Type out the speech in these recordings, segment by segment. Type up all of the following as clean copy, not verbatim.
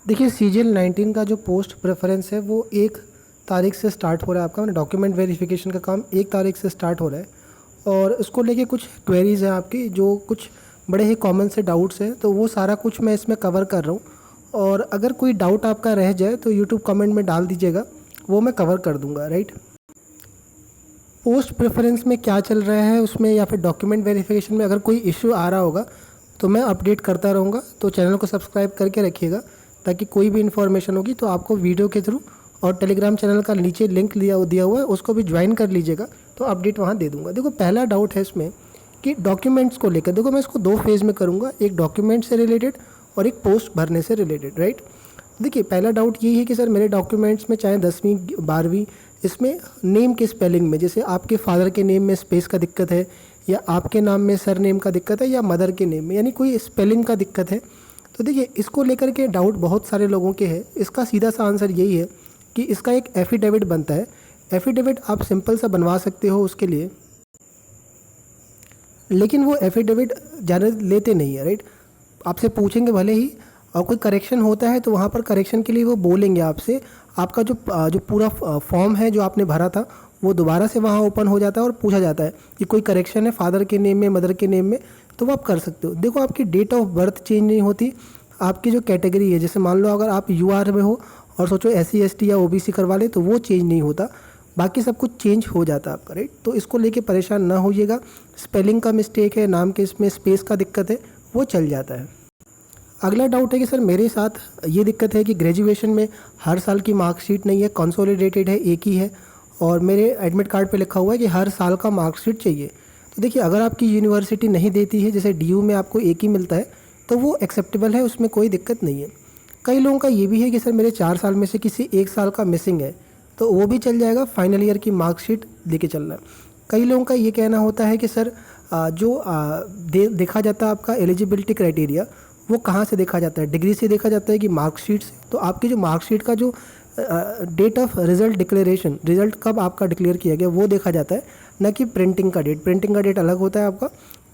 देखिए सीजीएल 19 का जो पोस्ट प्रेफरेंस है वो 1 तारीख से स्टार्ट हो रहा है आपका, मतलब डॉक्यूमेंट वेरिफिकेशन का काम 1 तारीख से स्टार्ट हो रहा है। और इसको लेके कुछ क्वेरीज़ हैं आपकी, जो कुछ बड़े ही कॉमन से डाउट्स हैं, तो वो सारा कुछ मैं इसमें कवर कर रहा हूँ। और अगर कोई डाउट आपका रह जाए तो यूट्यूब कमेंट में डाल दीजिएगा, वो मैं कवर कर दूँगा। राइट, पोस्ट प्रेफरेंस में क्या चल रहा है उसमें, या फिर डॉक्यूमेंट वेरिफिकेशन में अगर कोई इशू आ रहा होगा तो मैं अपडेट करता रहूँगा। तो चैनल को सब्सक्राइब करके रखिएगा, ताकि कोई भी इन्फॉर्मेशन होगी तो आपको वीडियो के थ्रू, और टेलीग्राम चैनल का नीचे लिंक दिया हुआ है, उसको भी ज्वाइन कर लीजिएगा, तो अपडेट वहाँ दे दूँगा। देखो पहला डाउट है इसमें कि डॉक्यूमेंट्स को लेकर, देखो मैं इसको 2 फेज़ में करूँगा, एक डॉक्यूमेंट से रिलेटेड और एक पोस्ट भरने से रिलेटेड। राइट, देखिए पहला डाउट यही है कि सर मेरे डॉक्यूमेंट्स में चाहे 10वीं 12वीं, इसमें नेम के स्पेलिंग में, जैसे आपके फादर के नेम में स्पेस का दिक्कत है, या आपके नाम में सर नेम का दिक्कत है, या मदर के नेम में यानी कोई स्पेलिंग का दिक्कत है, तो देखिए इसको लेकर के डाउट बहुत सारे लोगों के हैं। इसका सीधा सा आंसर यही है कि इसका एक एफिडेविट बनता है। एफिडेविट आप सिंपल सा बनवा सकते हो उसके लिए, लेकिन वो एफिडेविट ज़्यादा लेते नहीं है। राइट, आपसे पूछेंगे भले ही, और कोई करेक्शन होता है तो वहाँ पर करेक्शन के लिए वो बोलेंगे आपसे, आपका जो पूरा फॉर्म है जो आपने भरा था वो दोबारा से वहाँ ओपन हो जाता है और पूछा जाता है कि कोई करेक्शन है फादर के नेम में, मदर के नेम में, तो वो आप कर सकते हो। देखो आपकी डेट ऑफ बर्थ चेंज नहीं होती, आपकी जो कैटेगरी है, जैसे मान लो अगर आप यूआर में हो और सोचो SC ST या OBC करवा ले, तो वो चेंज नहीं होता, बाकी सब कुछ चेंज हो जाता है आपका। राइट, तो इसको लेके परेशान ना होइएगा। स्पेलिंग का मिस्टेक है, नाम के इसमें स्पेस का दिक्कत है, वो चल जाता है। अगला डाउट है कि सर मेरे साथ ये दिक्कत है कि ग्रेजुएशन में हर साल की मार्कशीट नहीं है, कंसोलिडेटेड है, एक ही है, और मेरे एडमिट कार्ड पे लिखा हुआ है कि हर साल का मार्कशीट चाहिए। तो देखिए अगर आपकी यूनिवर्सिटी नहीं देती है, जैसे DU में आपको एक ही मिलता है, तो वो एक्सेप्टेबल है, उसमें कोई दिक्कत नहीं है। कई लोगों का ये भी है कि सर मेरे 4 साल में से किसी 1 साल का मिसिंग है, तो वो भी चल जाएगा, फाइनल ईयर की मार्कशीट लेके चलना। कई लोगों का ये कहना होता है कि सर देखा जाता है आपका एलिजिबिलिटी क्राइटेरिया, वो कहाँ से देखा जाता है, डिग्री से देखा जाता है कि मार्कशीट से। तो आपकी जो मार्कशीट का जो date of result declaration, result कब आपका डिक्लेयर किया गया, वो देखा जाता है, न कि प्रिंटिंग का डेट। प्रिंटिंग का डेट अलग होता है आपका,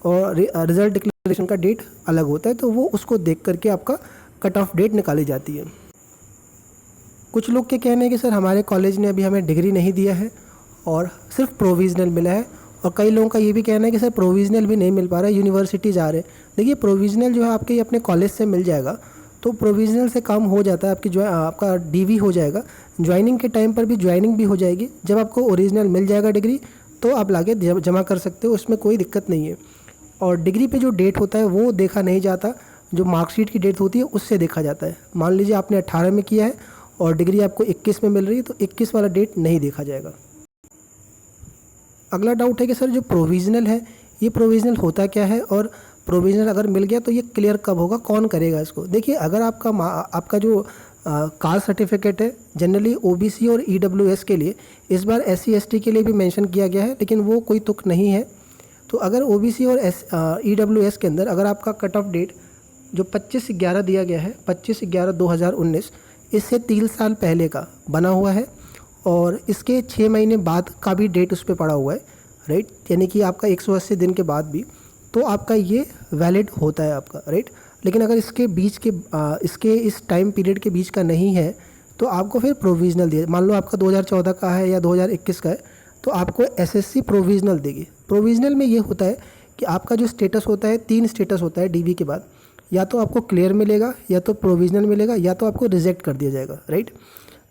और रिजल्ट डिक्लेरेशन का डेट अलग होता है, तो वो उसको देख करके आपका कट ऑफ डेट निकाली जाती है। कुछ लोग के कहने हैं कि सर हमारे कॉलेज ने अभी हमें डिग्री नहीं दिया है और सिर्फ प्रोविज़नल मिला है, और कई लोगों का ये भी कहना है कि सर प्रोविज़नल भी नहीं मिल पा रहा है, यूनिवर्सिटी जा रहे हैं। देखिए प्रोविज़नल जो है आपके अपने कॉलेज से मिल जाएगा, तो प्रोविज़नल से काम हो जाता है, आपकी जो आपका DV हो जाएगा, ज्वाइनिंग के टाइम पर भी ज्वाइनिंग भी हो जाएगी। जब आपको ओरिजिनल मिल जाएगा डिग्री, तो आप लाके जमा कर सकते हो, उसमें कोई दिक्कत नहीं है। और डिग्री पे जो डेट होता है वो देखा नहीं जाता, जो मार्कशीट की डेट होती है उससे देखा जाता है। मान लीजिए आपने 18 में किया है और डिग्री आपको 21 में मिल रही है, तो 21 वाला डेट नहीं देखा जाएगा। अगला डाउट है कि सर जो प्रोविज़नल है, ये प्रोविज़नल होता क्या है, और प्रोविज़नल अगर मिल गया तो ये क्लियर कब होगा, कौन करेगा इसको। देखिए अगर आपका जो कास्ट सर्टिफिकेट है, जनरली OBC और EWS के लिए, इस बार SC ST के लिए भी मेंशन किया गया है, लेकिन वो कोई तुक नहीं है। तो अगर OBC और EWS के अंदर अगर आपका कट ऑफ डेट जो 25/11 दिया गया है, 25/11/2019, इससे 3 साल पहले का बना हुआ है, और इसके 6 महीने बाद का भी डेट उस पर पड़ा हुआ है। राइट, यानी कि आपका 180 दिन के बाद भी, तो आपका ये वैलिड होता है आपका। राइट, लेकिन अगर इसके बीच के इसके इस टाइम पीरियड के बीच का नहीं है, तो आपको फिर प्रोविज़नल दिए। मान लो आपका 2014 का है या 2021 का है, तो आपको SSC प्रोविज़नल देगी। प्रोविज़नल में ये होता है कि आपका जो स्टेटस होता है, 3 स्टेटस होता है DV के बाद, या तो आपको क्लियर मिलेगा, या तो प्रोविज़नल मिलेगा, या तो आपको रिजेक्ट कर दिया जाएगा। राइट,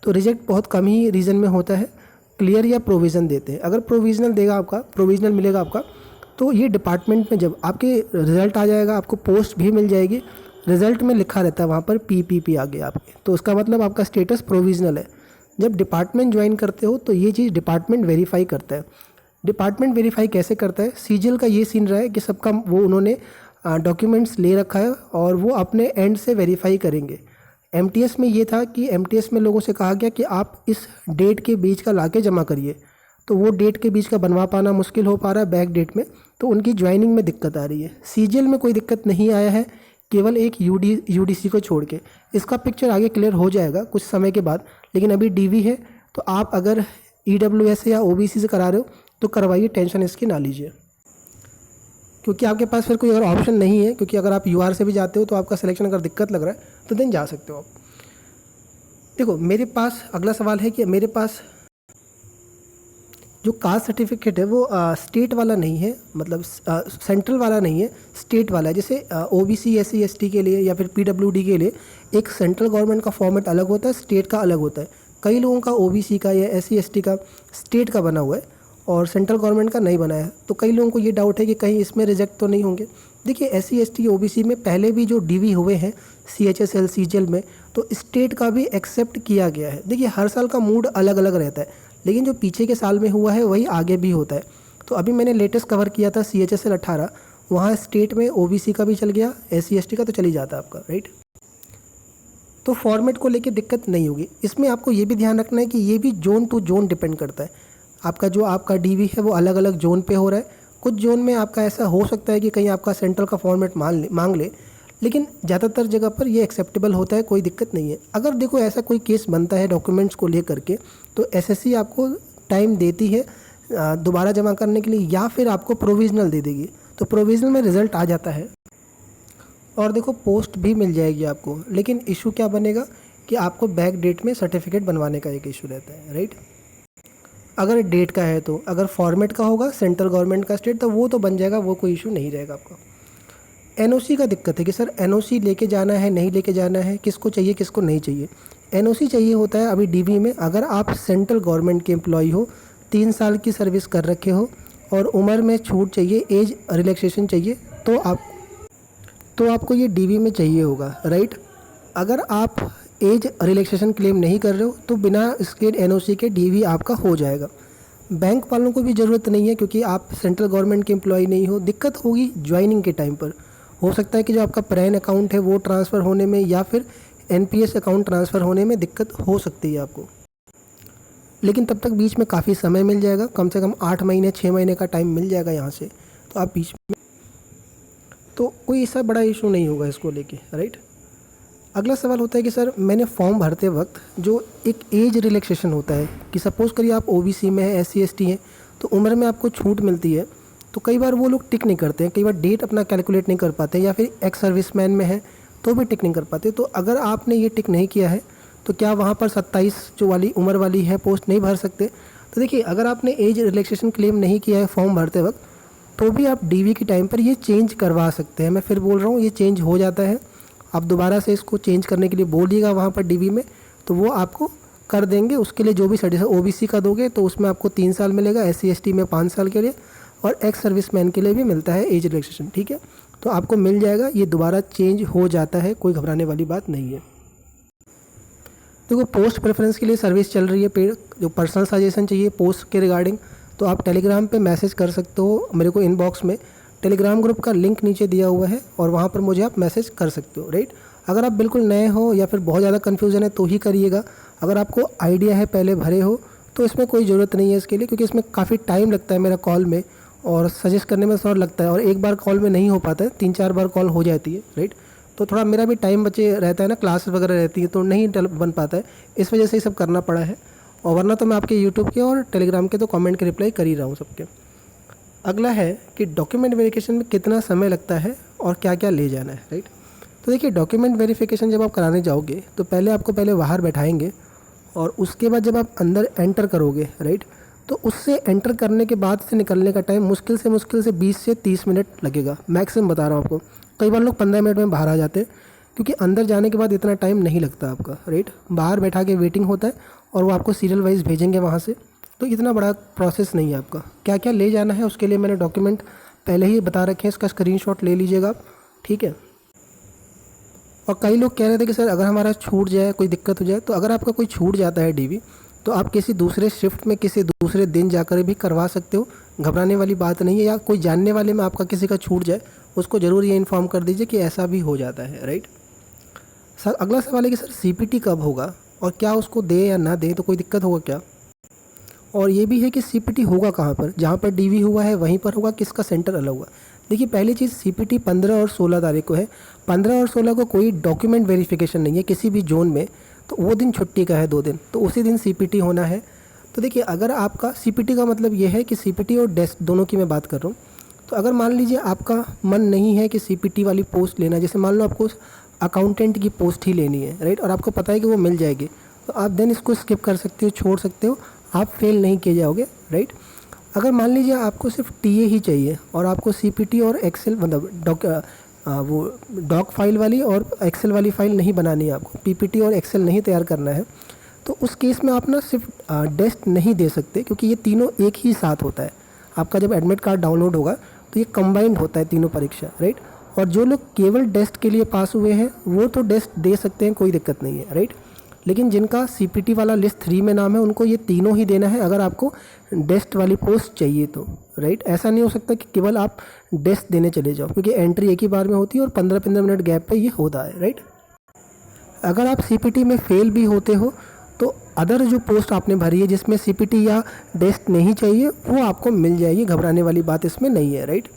तो रिजेक्ट बहुत कम ही रीज़न में होता है, क्लियर या प्रोविज़न देते हैं। अगर प्रोविज़नल देगा आपका, प्रोविज़नल मिलेगा आपका, तो ये डिपार्टमेंट में जब आपके रिज़ल्ट आ जाएगा, आपको पोस्ट भी मिल जाएगी, रिज़ल्ट में लिखा रहता है वहाँ पर PPP आ गया आपके, तो उसका मतलब आपका स्टेटस प्रोविज़नल है। जब डिपार्टमेंट ज्वाइन करते हो तो ये चीज़ डिपार्टमेंट वेरीफाई करता है। डिपार्टमेंट वेरीफाई कैसे करता है, CGL का ये सीन रहा है कि सबका वो उन्होंने डॉक्यूमेंट्स ले रखा है और वो अपने एंड से वेरीफाई करेंगे। MTS में ये था कि MTS में लोगों से कहा गया कि आप इस डेट के बीच का लाके जमा करिए, तो वो डेट के बीच का बनवा पाना मुश्किल हो पा रहा है बैक डेट में, तो उनकी ज्वाइनिंग में दिक्कत आ रही है। CGL में कोई दिक्कत नहीं आया है, केवल एक UDC को छोड़ के। इसका पिक्चर आगे क्लियर हो जाएगा कुछ समय के बाद, लेकिन अभी DV है, तो आप अगर EWS या OBC से करा रहे हो तो करवाइए, टेंशन इसकी ना लीजिए, क्योंकि आपके पास फिर कोई और ऑप्शन नहीं है। क्योंकि अगर आप UR से भी जाते हो तो आपका सिलेक्शन अगर दिक्कत लग रहा है तो देन जा सकते हो आप। देखो मेरे पास अगला सवाल है कि मेरे पास जो कास्ट सर्टिफिकेट है वो स्टेट वाला नहीं है, मतलब सेंट्रल वाला नहीं है, स्टेट वाला है। जैसे ओबीसी एससी एसटी के लिए या फिर पीडब्ल्यूडी के लिए एक सेंट्रल गवर्नमेंट का फॉर्मेट अलग होता है, स्टेट का अलग होता है। कई लोगों का ओबीसी का या एससी एसटी का स्टेट का बना हुआ है और सेंट्रल गवर्नमेंट का नहीं बना है, तो कई लोगों को ये डाउट है कि कहीं इसमें रिजेक्ट तो नहीं होंगे। देखिए एससी एसटी ओबीसी में पहले भी जो डीवी हुए हैं सीएचएसएल सीजीएल में, तो स्टेट का भी एक्सेप्ट किया गया है। देखिए हर साल का मूड अलग अलग रहता है, लेकिन जो पीछे के साल में हुआ है वही आगे भी होता है। तो अभी मैंने लेटेस्ट कवर किया था सीएचएसएल 18, वहाँ स्टेट में ओबीसी का भी चल गया, एससी एसटी का तो चल ही जाता आपका, राइट। तो फॉर्मेट को लेके दिक्कत नहीं होगी। इसमें आपको ये भी ध्यान रखना है कि ये भी जोन टू जोन डिपेंड करता है। आपका डीवी है वो अलग अलग जोन पे हो रहा है। कुछ जोन में आपका ऐसा हो सकता है कि कहीं आपका सेंट्रल का फॉर्मेट मांग ले, लेकिन ज़्यादातर जगह पर ये एक्सेप्टेबल होता है, कोई दिक्कत नहीं है। अगर देखो ऐसा कोई केस बनता है डॉक्यूमेंट्स को लेकर के, तो एसएससी आपको टाइम देती है दोबारा जमा करने के लिए, या फिर आपको प्रोविज़नल दे देगी। तो प्रोविज़नल में रिज़ल्ट आ जाता है और देखो पोस्ट भी मिल जाएगी आपको, लेकिन इशू क्या बनेगा कि आपको बैक डेट में सर्टिफिकेट बनवाने का एक इशू रहता है, राइट। अगर डेट का है तो, अगर फॉर्मेट का होगा सेंट्रल गवर्नमेंट का स्टेट, तो वो तो बन जाएगा, वो कोई इशू नहीं रहेगा आपका। एनओसी का दिक्कत है कि सर एनओसी लेके जाना है नहीं लेके जाना है, किसको चाहिए किसको नहीं चाहिए। एनओसी चाहिए होता है अभी डीवी में अगर आप सेंट्रल गवर्नमेंट के एम्प्लॉय हो, 3 साल की सर्विस कर रखे हो और उम्र में छूट चाहिए, एज रिलैक्सेशन चाहिए, तो आपको ये डीवी में चाहिए होगा, राइट। अगर आप एज रिलैक्सेशन क्लेम नहीं कर रहे हो तो बिना इसके एनओसी के डीवी आपका हो जाएगा। बैंक वालों को भी ज़रूरत नहीं है क्योंकि आप सेंट्रल गवर्नमेंट के एम्प्लॉय नहीं हो। दिक्कत होगी ज्वाइनिंग के टाइम पर, हो सकता है कि जो आपका प्रैन अकाउंट है वो ट्रांसफ़र होने में या फिर एनपीएस अकाउंट ट्रांसफ़र होने में दिक्कत हो सकती है आपको, लेकिन तब तक बीच में काफ़ी समय मिल जाएगा, कम से कम 8 महीने 6 महीने का टाइम मिल जाएगा यहाँ से, तो आप बीच में तो कोई ऐसा बड़ा इशू नहीं होगा इसको लेके, राइट। अगला सवाल होता है कि सर मैंने फॉर्म भरते वक्त जो एक एज रिलैक्सेशन होता है कि सपोज़ करिए आप ओबीसी में है, एससी एसटी हैं, तो उम्र में आपको छूट मिलती है, तो कई बार वो लोग टिक नहीं करते हैं, कई बार डेट अपना कैलकुलेट नहीं कर पाते, या फिर एक्स सर्विसमैन में है तो भी टिक नहीं कर पाते। तो अगर आपने ये टिक नहीं किया है तो क्या वहाँ पर 27 जो वाली उम्र वाली है पोस्ट नहीं भर सकते। तो देखिए अगर आपने एज रिलैक्सेशन क्लेम नहीं किया है फॉर्म भरते वक्त, तो भी आप डीवी के टाइम पर ये चेंज करवा सकते हैं। मैं फिर बोल रहा हूँ ये चेंज हो जाता है, आप दोबारा से इसको चेंज करने के लिए बोलिएगा वहाँ पर डीवी में, तो वो आपको कर देंगे। उसके लिए जो भी सर्टिफिकेट ओबीसी का दोगे तो उसमें आपको 3 साल मिलेगा, एससी एसटी में 5 साल के लिए, और एक्स सर्विसमैन के लिए भी मिलता है एज रिलैक्सेशन, ठीक है। तो आपको मिल जाएगा, ये दोबारा चेंज हो जाता है, कोई घबराने वाली बात नहीं है। देखो पोस्ट प्रेफरेंस के लिए सर्विस चल रही है, जो पर्सनल सजेशन चाहिए पोस्ट के रिगार्डिंग, तो आप टेलीग्राम पे मैसेज कर सकते हो मेरे को इनबॉक्स में। टेलीग्राम ग्रुप का लिंक नीचे दिया हुआ है और वहाँ पर मुझे आप मैसेज कर सकते हो, राइट। अगर आप बिल्कुल नए हो या फिर बहुत ज़्यादा कन्फ्यूज़न है तो ही करिएगा। अगर आपको आइडिया है पहले भरे हो तो इसमें कोई ज़रूरत नहीं है इसके लिए, क्योंकि इसमें काफ़ी टाइम लगता है मेरा कॉल में और सजेस्ट करने में थोड़ा लगता है, और एक बार कॉल में नहीं हो पाता है, 3-4 बार कॉल हो जाती है, राइट। तो थोड़ा मेरा भी टाइम बचे रहता है ना, क्लास वगैरह रहती है तो नहीं बन पाता है, इस वजह से ये सब करना पड़ा है। और वरना तो मैं आपके यूट्यूब के और टेलीग्राम के तो कमेंट के रिप्लाई कर ही रहा हूँ सबके। अगला है कि डॉक्यूमेंट वेरिफिकेशन में कितना समय लगता है और क्या क्या ले जाना है, राइट। तो देखिए डॉक्यूमेंट वेरिफिकेशन जब आप कराने जाओगे तो पहले आपको बाहर बैठाएंगे और उसके बाद जब आप अंदर एंटर करोगे, राइट, तो उससे एंटर करने के बाद से निकलने का टाइम मुश्किल से 20 से 30 मिनट लगेगा, मैक्सिमम बता रहा हूँ आपको। कई बार लोग 15 मिनट में बाहर आ जाते हैं, क्योंकि अंदर जाने के बाद इतना टाइम नहीं लगता आपका, राइट। बाहर बैठा के वेटिंग होता है और वो आपको सीरियल वाइज भेजेंगे वहाँ से, तो इतना बड़ा प्रोसेस नहीं है आपका। क्या क्या ले जाना है उसके लिए मैंने डॉक्यूमेंट पहले ही बता रखे हैं, इसका स्क्रीनशॉट ले लीजिएगा आप, ठीक है। और कई लोग कह रहे थे कि सर अगर हमारा छूट जाए, कोई दिक्कत हो जाए, तो अगर आपका कोई छूट जाता है डीवी, तो आप किसी दूसरे शिफ्ट में किसी दूसरे दिन जाकर भी करवा सकते हो, घबराने वाली बात नहीं है। या कोई जानने वाले में आपका किसी का छूट जाए, उसको ज़रूर ये इन्फॉर्म कर दीजिए कि ऐसा भी हो जाता है, राइट। सर अगला सवाल है कि सर सीपीटी कब होगा और क्या उसको दे या ना दे, तो कोई दिक्कत होगा क्या। और ये भी है कि सीपीटी होगा कहाँ पर, जहाँ पर डीवी हुआ है वहीं पर होगा, किसका सेंटर अलग हुआ। देखिए पहली चीज़ सीपीटी 15 और 16 तारीख को है। 15 और 16 को कोई डॉक्यूमेंट वेरिफिकेशन नहीं है किसी भी जोन में, तो वो दिन छुट्टी का है 2 दिन, तो उसी दिन सीपीटी होना है। तो देखिए अगर आपका सीपीटी का मतलब ये है कि सीपीटी और डेस्क दोनों की मैं बात कर रहा हूँ। तो अगर मान लीजिए आपका मन नहीं है कि सीपीटी वाली पोस्ट लेना, जैसे मान लो आपको अकाउंटेंट की पोस्ट ही लेनी है, राइट, और आपको पता है कि वो मिल जाएगी, तो आप देन इसको स्किप कर सकते हो, छोड़ सकते हो, आप फेल नहीं किए जाओगे, राइट। अगर मान लीजिए आपको सिर्फ टीए ही चाहिए और आपको सीपीटी और एक्सेल मतलब वो डॉक फाइल वाली और एक्सेल वाली फाइल नहीं बनानी है, आपको पीपीटी और एक्सेल नहीं तैयार करना है, तो उस केस में आप ना सिर्फ डेस्ट नहीं दे सकते, क्योंकि ये तीनों एक ही साथ होता है। आपका जब एडमिट कार्ड डाउनलोड होगा तो ये कंबाइंड होता है तीनों परीक्षा, राइट। और जो लोग केवल डेस्ट के लिए पास हुए हैं वो तो डेस्ट दे सकते हैं, कोई दिक्कत नहीं है, राइट। लेकिन जिनका सीपीटी वाला लिस्ट 3 में नाम है उनको ये तीनों ही देना है अगर आपको डेस्ट वाली पोस्ट चाहिए तो, राइट। ऐसा नहीं हो सकता कि केवल आप डेस्ट देने चले जाओ, क्योंकि एंट्री एक ही बार में होती है और 15-15 मिनट गैप पे ये होता है, राइट। अगर आप सीपीटी में फेल भी होते हो तो अदर जो पोस्ट आपने भरी है जिसमें सीपीटी या डेस्ट नहीं चाहिए वो आपको मिल जाएगी, घबराने वाली बात इसमें नहीं है, राइट।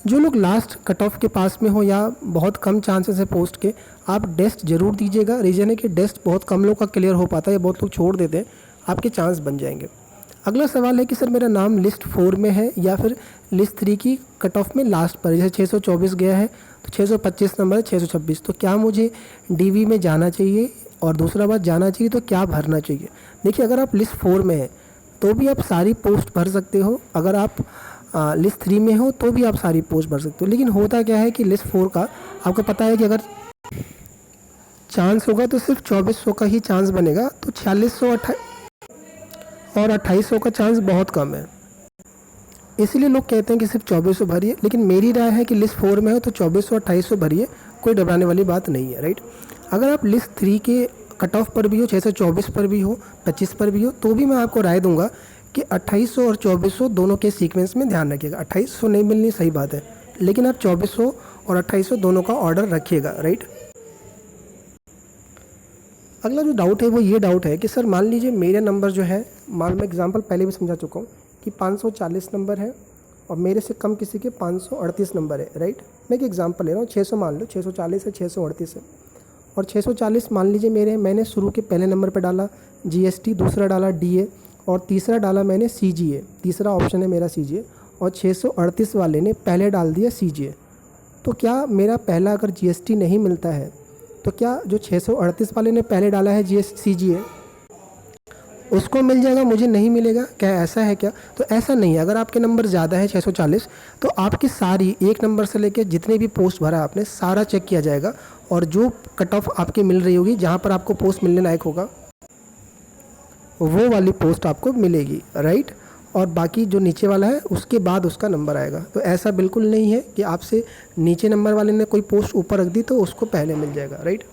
जो लोग लास्ट कट ऑफ के पास में हो या बहुत कम चांसेस है पोस्ट के, आप डेस्ट ज़रूर दीजिएगा। रीज़न है कि डेस्ट बहुत कम लोग का क्लियर हो पाता है या बहुत लोग छोड़ देते हैं, आपके चांस बन जाएंगे। अगला सवाल है कि सर मेरा नाम लिस्ट 4 में है या फिर लिस्ट 3 की कट ऑफ में लास्ट पर, जैसे 624 गया है तो 625 नंबर है 626, तो क्या मुझे डीवी में जाना चाहिए, और दूसरा बात जाना चाहिए तो क्या भरना चाहिए। देखिए अगर आप लिस्ट 4 में हैं तो भी आप सारी पोस्ट भर सकते हो, अगर आप लिस्ट 3 में हो तो भी आप सारी पोस्ट भर सकते हो। लेकिन होता क्या है कि लिस्ट 4 का आपको पता है कि अगर चांस होगा तो सिर्फ 2400 का ही चांस बनेगा, तो 4600 और 2800 का चांस बहुत कम है। इसीलिए लोग कहते हैं कि सिर्फ 2400 भरिए, लेकिन मेरी राय है कि लिस्ट 4 में हो तो 2400 2800 भरिए, कोई घबराने वाली बात नहीं है, राइट। अगर आप लिस्ट 3 के कट ऑफ पर भी हो, 624 पर भी हो, 25 पर भी हो, तो भी मैं आपको राय दूंगा कि 2800 और 2400 दोनों के सीक्वेंस में ध्यान रखिएगा। 2800 नहीं मिलनी सही बात है, लेकिन आप 2400 और 2800 दोनों का ऑर्डर रखिएगा, राइट। अगला जो डाउट है वो ये डाउट है कि सर मान लीजिए मेरे नंबर जो है, मान मैं एग्जांपल पहले भी समझा चुका हूँ कि 540 नंबर है और मेरे से कम किसी के 538 नंबर है, राइट। मैं एक एग्जांपल ले रहा हूँ, 600 मान लो, 640 है, 638 है, और 640 मान लीजिए मैंने शुरू के पहले नंबर पर डाला जीएसटी, दूसरा डाला डीए और तीसरा डाला मैंने सीजीए, तीसरा ऑप्शन है मेरा सीजीए, और 638 वाले ने पहले डाल दिया सीजीए। तो क्या मेरा पहला अगर जीएसटी नहीं मिलता है तो क्या जो 638 वाले ने पहले डाला है सीजीए उसको मिल जाएगा, मुझे नहीं मिलेगा? क्या ऐसा है क्या? तो ऐसा नहीं है। अगर आपके नंबर ज़्यादा है 640 तो आपकी सारी एक नंबर से लेके जितने भी पोस्ट भरा आपने सारा चेक किया जाएगा, और जो कट ऑफ आपकी मिल रही होगी जहाँ पर आपको पोस्ट मिलने लायक होगा वो वाली पोस्ट आपको मिलेगी, राइट। और बाकी जो नीचे वाला है उसके बाद उसका नंबर आएगा। तो ऐसा बिल्कुल नहीं है कि आपसे नीचे नंबर वाले ने कोई पोस्ट ऊपर रख दी तो उसको पहले मिल जाएगा, राइट।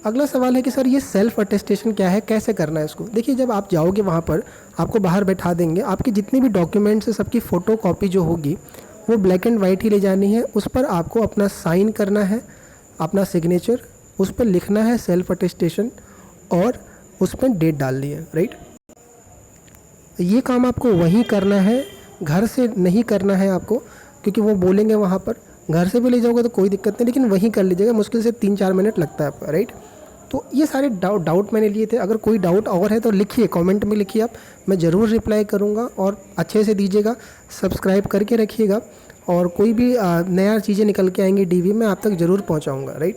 अगला सवाल है कि सर ये सेल्फ अटेस्टेशन क्या है, कैसे करना है इसको। देखिए जब आप जाओगे वहाँ पर आपको बाहर बैठा देंगे, आपके जितने भी डॉक्यूमेंट्स है सबकी फ़ोटो कॉपी जो होगी वो ब्लैक एंड वाइट ही ले जानी है, उस पर आपको अपना साइन करना है, अपना सिग्नेचर, उस पर लिखना है सेल्फ अटेस्टेशन और उस पर डेट डालनी है, राइट। ये काम आपको वहीं करना है, घर से नहीं करना है आपको, क्योंकि वो बोलेंगे वहाँ पर। घर से भी ले जाओगे तो कोई दिक्कत नहीं, लेकिन वहीं कर लीजिएगा, मुश्किल से 3-4 मिनट लगता है आपका, राइट। तो ये सारे डाउट मैंने लिए थे। अगर कोई डाउट और है तो लिखिए, कमेंट में लिखिए आप, मैं ज़रूर रिप्लाई करूँगा, और अच्छे से दीजिएगा, सब्सक्राइब करके रखिएगा, और कोई भी नया चीज़ें निकल के आएंगी डीवी में आप तक ज़रूर पहुँचाऊँगा, राइट।